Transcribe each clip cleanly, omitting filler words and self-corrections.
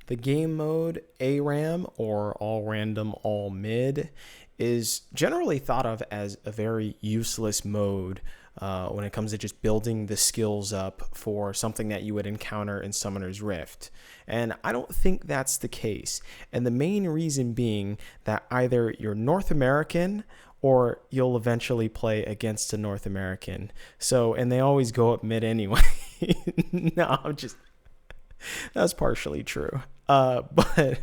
The game mode ARAM, or all random, all mid, is generally thought of as a very useless mode when it comes to just building the skills up for something that you would encounter in Summoner's Rift. And I don't think that's the case. And the main reason being that either you're North American or you'll eventually play against a North American. So, and they always go up mid anyway. No, that's partially true. But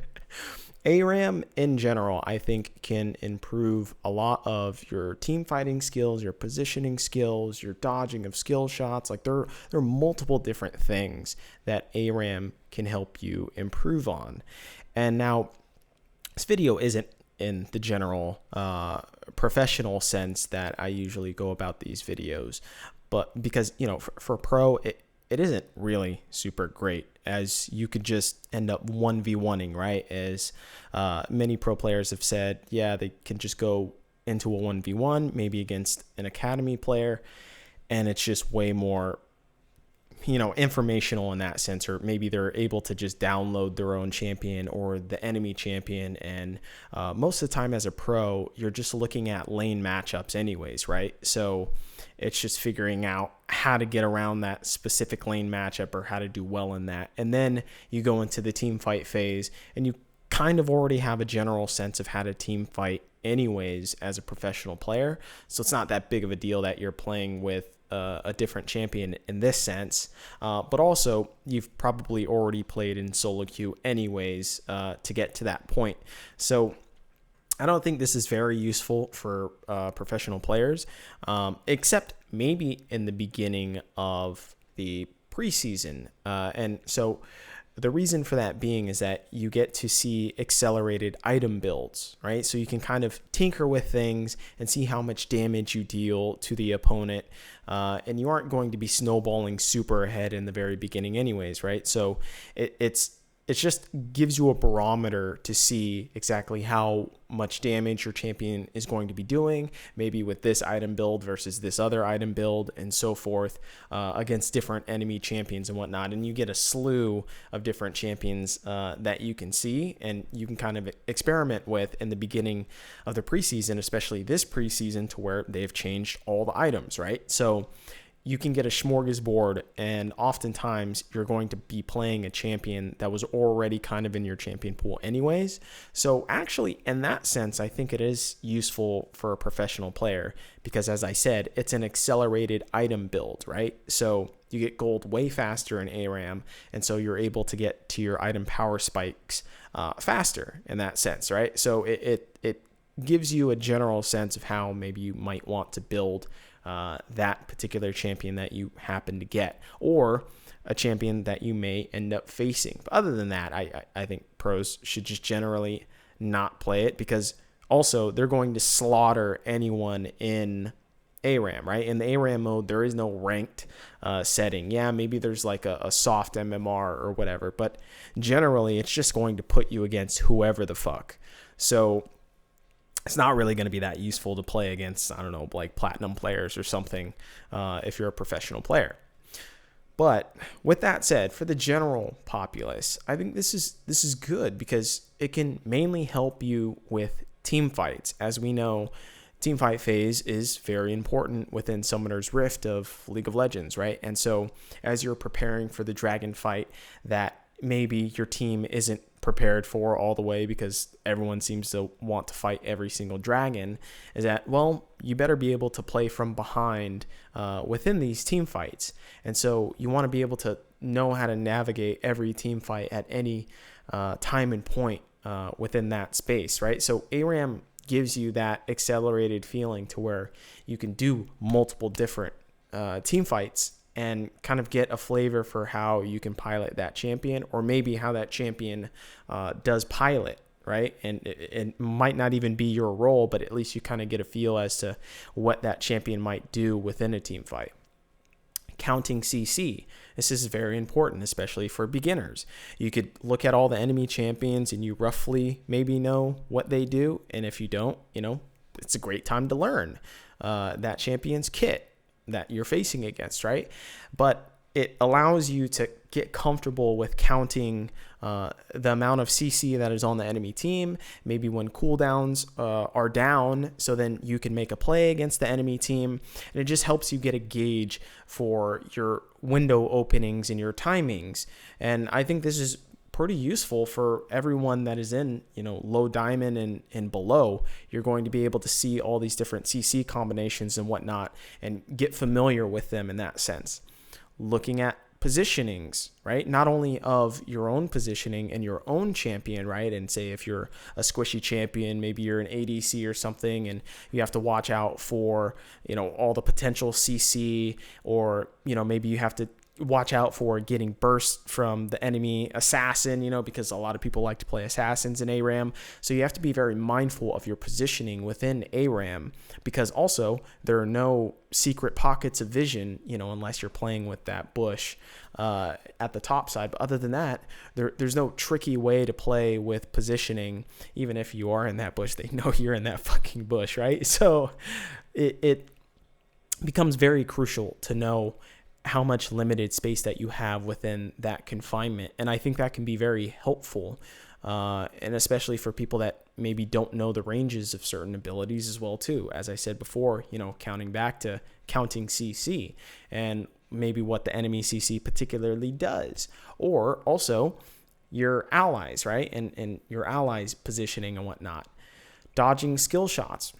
ARAM in general, I think, can improve a lot of your team fighting skills, your positioning skills, your dodging of skill shots. Like there are multiple different things that ARAM can help you improve on. And now, this video isn't in the general professional sense that I usually go about these videos, but because, for pro, it isn't really super great, as you could just end up 1v1ing, right? As many pro players have said, yeah, they can just go into a 1v1, maybe against an academy player, and it's just way more, informational in that sense, or maybe they're able to just download their own champion or the enemy champion. And most of the time as a pro, you're just looking at lane matchups anyways, right? So it's just figuring out how to get around that specific lane matchup or how to do well in that. And then you go into the team fight phase and you kind of already have a general sense of how to team fight anyways as a professional player. So it's not that big of a deal that you're playing with a different champion in this sense, but also you've probably already played in solo queue anyways to get to that point. So I don't think this is very useful for professional players, except maybe in the beginning of the preseason. And so the reason for that being is that you get to see accelerated item builds, right? So you can kind of tinker with things and see how much damage you deal to the opponent. And you aren't going to be snowballing super ahead in the very beginning anyways, right? So it just gives you a barometer to see exactly how much damage your champion is going to be doing, maybe with this item build versus this other item build and so forth, against different enemy champions and whatnot. And you get a slew of different champions that you can see and you can kind of experiment with in the beginning of the preseason, especially this preseason, to where they've changed all the items, right? So you can get a smorgasbord, and oftentimes you're going to be playing a champion that was already kind of in your champion pool anyways. So actually, in that sense, I think it is useful for a professional player because, as I said, it's an accelerated item build, right? So you get gold way faster in ARAM, and so you're able to get to your item power spikes faster in that sense, right? So it gives you a general sense of how maybe you might want to build that particular champion that you happen to get, or a champion that you may end up facing. But other than that, I think pros should just generally not play it, because also they're going to slaughter anyone in ARAM, right? In the ARAM mode, there is no ranked setting. Yeah, maybe there's like a soft MMR or whatever, but generally it's just going to put you against whoever the fuck. So it's not really going to be that useful to play against, I don't know, like platinum players or something if you're a professional player. But with that said, for the general populace, I think this is good because it can mainly help you with team fights. As we know, team fight phase is very important within Summoner's Rift of League of Legends, right? And so as you're preparing for the dragon fight that maybe your team isn't prepared for all the way because everyone seems to want to fight every single dragon, is that, well, you better be able to play from behind within these team fights. And so you want to be able to know how to navigate every team fight at any time and point within that space, right? So ARAM gives you that accelerated feeling to where you can do multiple different team fights and kind of get a flavor for how you can pilot that champion, or maybe how that champion does pilot, right? And it might not even be your role, but at least you kind of get a feel as to what that champion might do within a team fight. Counting CC. This is very important, especially for beginners. You could look at all the enemy champions and you roughly maybe know what they do. And if you don't, it's a great time to learn that champion's kit that you're facing against, right? But it allows you to get comfortable with counting the amount of CC that is on the enemy team, maybe when cooldowns are down, so then you can make a play against the enemy team. And it just helps you get a gauge for your window openings and your timings. And I think this is pretty useful for everyone that is in, low diamond and below. You're going to be able to see all these different CC combinations and whatnot and get familiar with them in that sense. Looking at positionings, right? Not only of your own positioning and your own champion, right? And say if you're a squishy champion, maybe you're an ADC or something, and you have to watch out for, all the potential CC, or, maybe you have to watch out for getting burst from the enemy assassin, because a lot of people like to play assassins in ARAM. So you have to be very mindful of your positioning within ARAM, because also there are no secret pockets of vision, unless you're playing with that bush at the top side. But other than that, there's no tricky way to play with positioning. Even if you are in that bush, they know you're in that fucking bush, right? So it becomes very crucial to know how much limited space that you have within that confinement. And I think that can be very helpful, and especially for people that maybe don't know the ranges of certain abilities as well too. As I said before, counting back to counting CC and maybe what the enemy CC particularly does, or also your allies, right? And your allies positioning and whatnot. Dodging skill shots.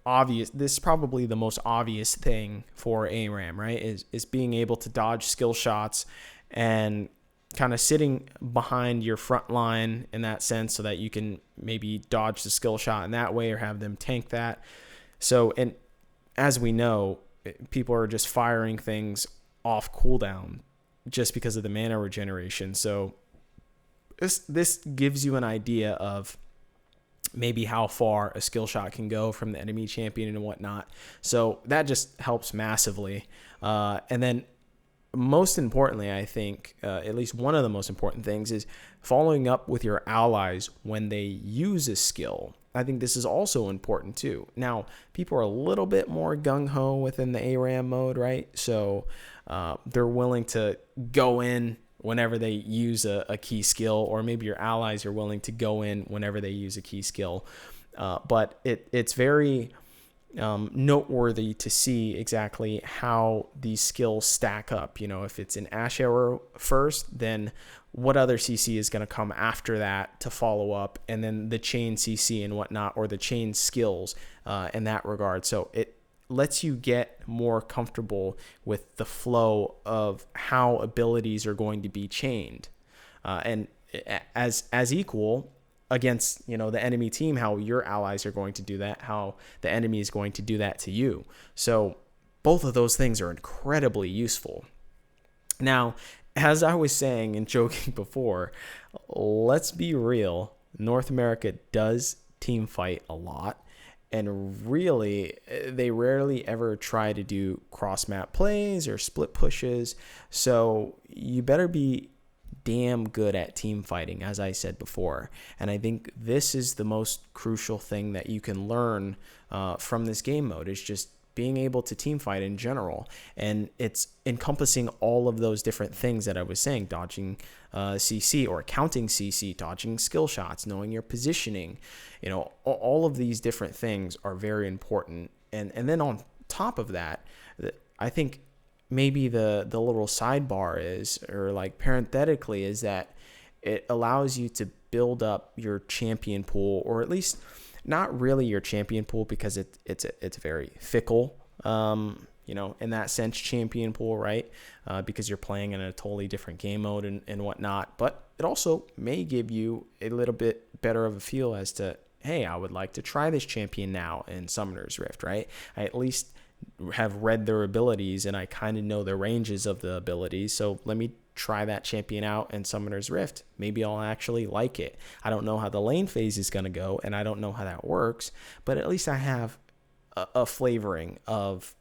Obvious. This is probably the most obvious thing for ARAM, right? Is being able to dodge skill shots and kind of sitting behind your front line in that sense, so that you can maybe dodge the skill shot in that way or have them tank that. So, and as we know, people are just firing things off cooldown just because of the mana regeneration. So this gives you an idea of maybe how far a skill shot can go from the enemy champion and whatnot. So that just helps massively. And then most importantly, I think, at least one of the most important things is following up with your allies when they use a skill. I think this is also important too. Now, people are a little bit more gung-ho within the ARAM mode, right? So they're willing to go in whenever they use a key skill, or maybe your allies are willing to go in whenever they use a key skill. But it's very noteworthy to see exactly how these skills stack up. If it's an Ash Arrow first, then what other CC is going to come after that to follow up, and then the chain CC and whatnot, or the chain skills in that regard. So it lets you get more comfortable with the flow of how abilities are going to be chained, and as equal against the enemy team, how your allies are going to do that, how the enemy is going to do that to you. So both of those things are incredibly useful. Now, as I was saying and joking before, let's be real, North America does team fight a lot. And really, they rarely ever try to do cross-map plays or split pushes. So you better be damn good at team fighting, as I said before. And I think this is the most crucial thing that you can learn from this game mode, is just being able to team fight in general. And it's encompassing all of those different things that I was saying: dodging CC or counting CC, dodging skill shots, knowing your positioning. All of these different things are very important. And then on top of that, I think maybe the little sidebar is, or like parenthetically, is that it allows you to build up your champion pool, or at least not really your champion pool, because it's very fickle, in that sense, champion pool, right? Because you're playing in a totally different game mode and whatnot. But it also may give you a little bit better of a feel as to, hey, I would like to try this champion now in Summoner's Rift, right? I at least have read their abilities and I kind of know the ranges of the abilities. So let me try that champion out in Summoner's Rift. Maybe I'll actually like it. I don't know how the lane phase is going to go, and I don't know how that works, but at least I have a flavoring of,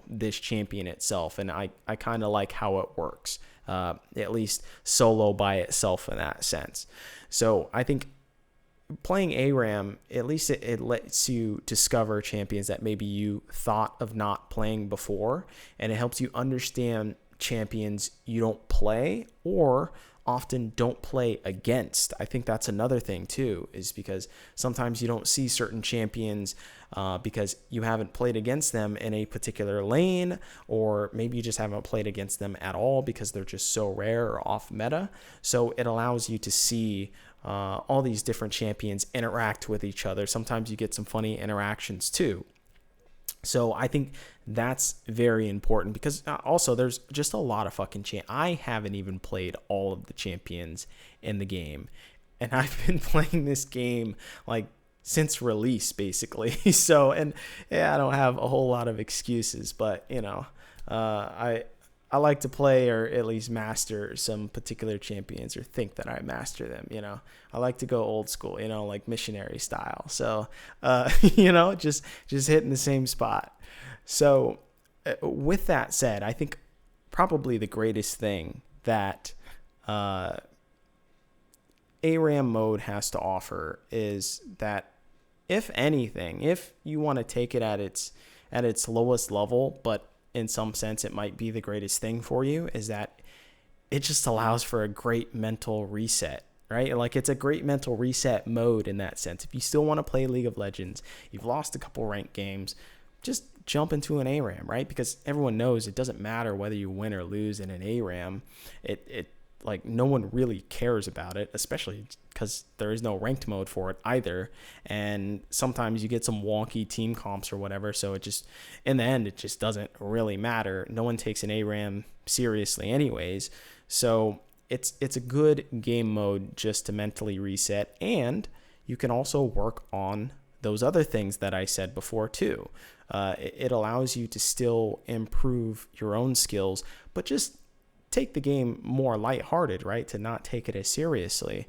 this champion itself, and I kind of like how it works, at least solo by itself in that sense. So I think playing ARAM, at least it lets you discover champions that maybe you thought of not playing before, and it helps you understand champions you don't play or often don't play against. I think that's another thing too, is because sometimes you don't see certain champions because you haven't played against them in a particular lane, or maybe you just haven't played against them at all because they're just so rare or off meta. So it allows you to see all these different champions interact with each other. Sometimes you get some funny interactions too. So I think that's very important because also there's just a lot of fucking I haven't even played all of the champions in the game, and I've been playing this game like since release basically. So, and yeah, I don't have a whole lot of excuses, but you know, I like to play or at least master some particular champions, or think that I master them. You know, I like to go old school, you know, like missionary style. So, you know, just hitting the same spot. So with that said, I think probably the greatest thing that ARAM mode has to offer is that, if anything, if you want to take it at its lowest level, but in some sense it might be the greatest thing for you, is that it just allows for a great mental reset, right? Like, it's a great mental reset mode in that sense. If you still want to play League of Legends, you've lost a couple ranked games, just jump into an ARAM, right? Because everyone knows it doesn't matter whether you win or lose in an ARAM. It like, no one really cares about it, especially because there is no ranked mode for it either. And sometimes you get some wonky team comps or whatever. So it just, in the end, it just doesn't really matter. No one takes an ARAM seriously anyways. So it's a good game mode just to mentally reset. And you can also work on those other things that I said before too. It allows you to still improve your own skills, but just take the game more lighthearted, right? To not take it as seriously.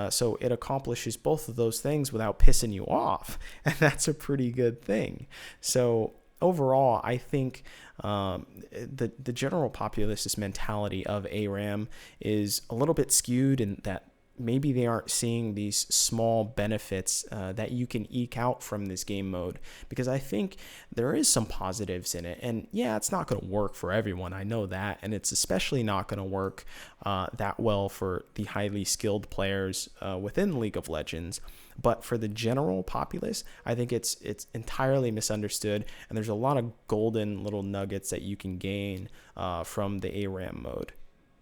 So it accomplishes both of those things without pissing you off. And that's a pretty good thing. So overall, I think the general populist mentality of ARAM is a little bit skewed in that maybe they aren't seeing these small benefits that you can eke out from this game mode, because I think there is some positives in it. And yeah, it's not going to work for everyone, I know that, and it's especially not going to work that well for the highly skilled players within League of Legends. But for the general populace, I think it's entirely misunderstood, and there's a lot of golden little nuggets that you can gain from the ARAM mode.